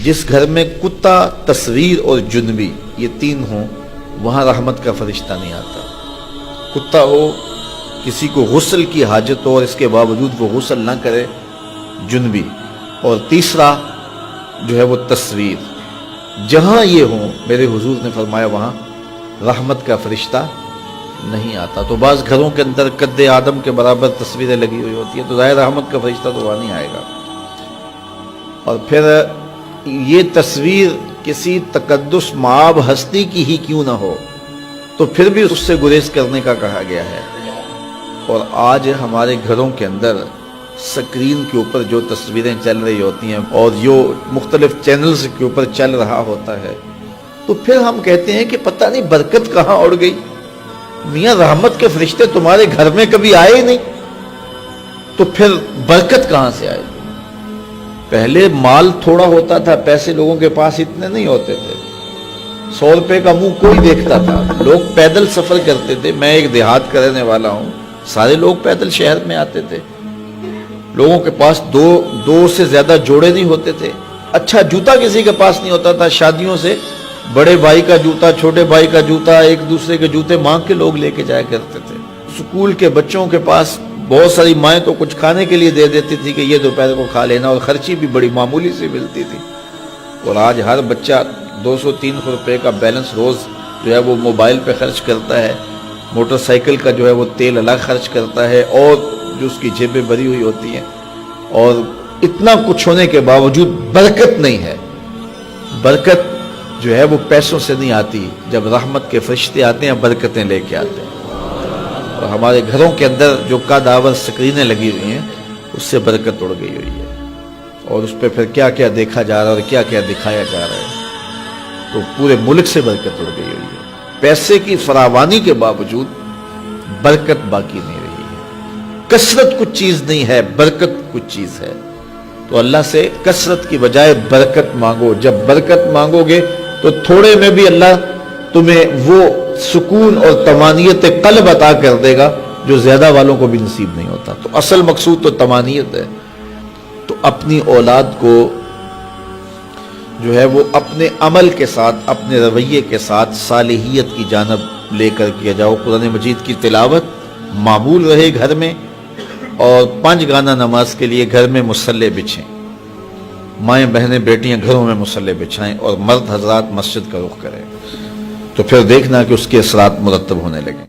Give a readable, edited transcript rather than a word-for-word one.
جس گھر میں کتا، تصویر اور جنبی یہ تین ہوں وہاں رحمت کا فرشتہ نہیں آتا۔ کتا ہو، کسی کو غسل کی حاجت ہو اور اس کے باوجود وہ غسل نہ کرے، جنبی، اور تیسرا جو ہے وہ تصویر، جہاں یہ ہوں میرے حضور نے فرمایا وہاں رحمت کا فرشتہ نہیں آتا۔ تو بعض گھروں کے اندر قد آدم کے برابر تصویریں لگی ہوئی ہوتی ہیں تو ظاہر رحمت کا فرشتہ تو وہاں نہیں آئے گا۔ اور پھر یہ تصویر کسی تقدس مآب ہستی کی ہی کیوں نہ ہو تو پھر بھی اس سے گریز کرنے کا کہا گیا ہے۔ اور آج ہمارے گھروں کے اندر سکرین کے اوپر جو تصویریں چل رہی ہوتی ہیں اور جو مختلف چینلز کے اوپر چل رہا ہوتا ہے تو پھر ہم کہتے ہیں کہ پتہ نہیں برکت کہاں اڑ گئی، میاں رحمت کے فرشتے تمہارے گھر میں کبھی آئے ہی نہیں تو پھر برکت کہاں سے آئے؟ پہلے مال تھوڑا ہوتا تھا، پیسے لوگوں کے پاس اتنے نہیں ہوتے تھے، 100 روپے کا منہ کوئی دیکھتا تھا، لوگ پیدل سفر کرتے تھے۔ میں ایک دیہات کا رہنے والا ہوں، سارے لوگ پیدل شہر میں آتے تھے، لوگوں کے پاس دو سے زیادہ جوڑے نہیں ہوتے تھے، اچھا جوتا کسی کے پاس نہیں ہوتا تھا، شادیوں سے بڑے بھائی کا جوتا، چھوٹے بھائی کا جوتا، ایک دوسرے کے جوتے مانگ کے لوگ لے کے جایا کرتے تھے۔ سکول کے بچوں کے پاس بہت ساری مائیں تو کچھ کھانے کے لیے دے دیتی تھی کہ یہ دوپہر کو کھا لینا، اور خرچی بھی بڑی معمولی سے ملتی تھی۔ اور آج ہر بچہ 200-300 روپے کا بیلنس روز جو ہے وہ موبائل پہ خرچ کرتا ہے، موٹر سائیکل کا جو ہے وہ تیل الگ خرچ کرتا ہے، اور جو اس کی جیبیں بھری ہوئی ہوتی ہیں، اور اتنا کچھ ہونے کے باوجود برکت نہیں ہے۔ برکت جو ہے وہ پیسوں سے نہیں آتی، جب رحمت کے فرشتے آتے ہیں برکتیں لے کے آتے ہیں۔ اور ہمارے گھروں کے اندر جو قدآور سکرینیں لگی ہوئی ہیں اس سے برکت اڑ گئی ہوئی ہے، اور اس پہ پھر کیا کیا دیکھا جا رہا ہے اور کیا کیا دکھایا جا رہا ہے، تو پورے ملک سے برکت اڑ گئی ہوئی ہے۔ پیسے کی فراوانی کے باوجود برکت باقی نہیں رہی ہے۔ کثرت کچھ چیز نہیں ہے، برکت کچھ چیز ہے۔ تو اللہ سے کثرت کی بجائے برکت مانگو۔ جب برکت مانگو گے تو تھوڑے میں بھی اللہ تمہیں وہ سکون اور طمانینت قلب عطا کر دے گا جو زیادہ والوں کو بھی نصیب نہیں ہوتا۔ تو اصل مقصود تو طمانینت ہے۔ تو اپنی اولاد کو جو ہے وہ اپنے عمل کے ساتھ، اپنے رویے کے ساتھ صالحیت کی جانب لے کر کیا جاؤ۔ قرآن مجید کی تلاوت معمول رہے گھر میں، اور 5 گانا نماز کے لیے گھر میں مصلی بچھیں، مائیں بہنیں بیٹیاں گھروں میں مصلی بچھائیں، اور مرد حضرات مسجد کا رخ کریں، تو پھر دیکھنا کہ اس کے اثرات مرتب ہونے لگیں۔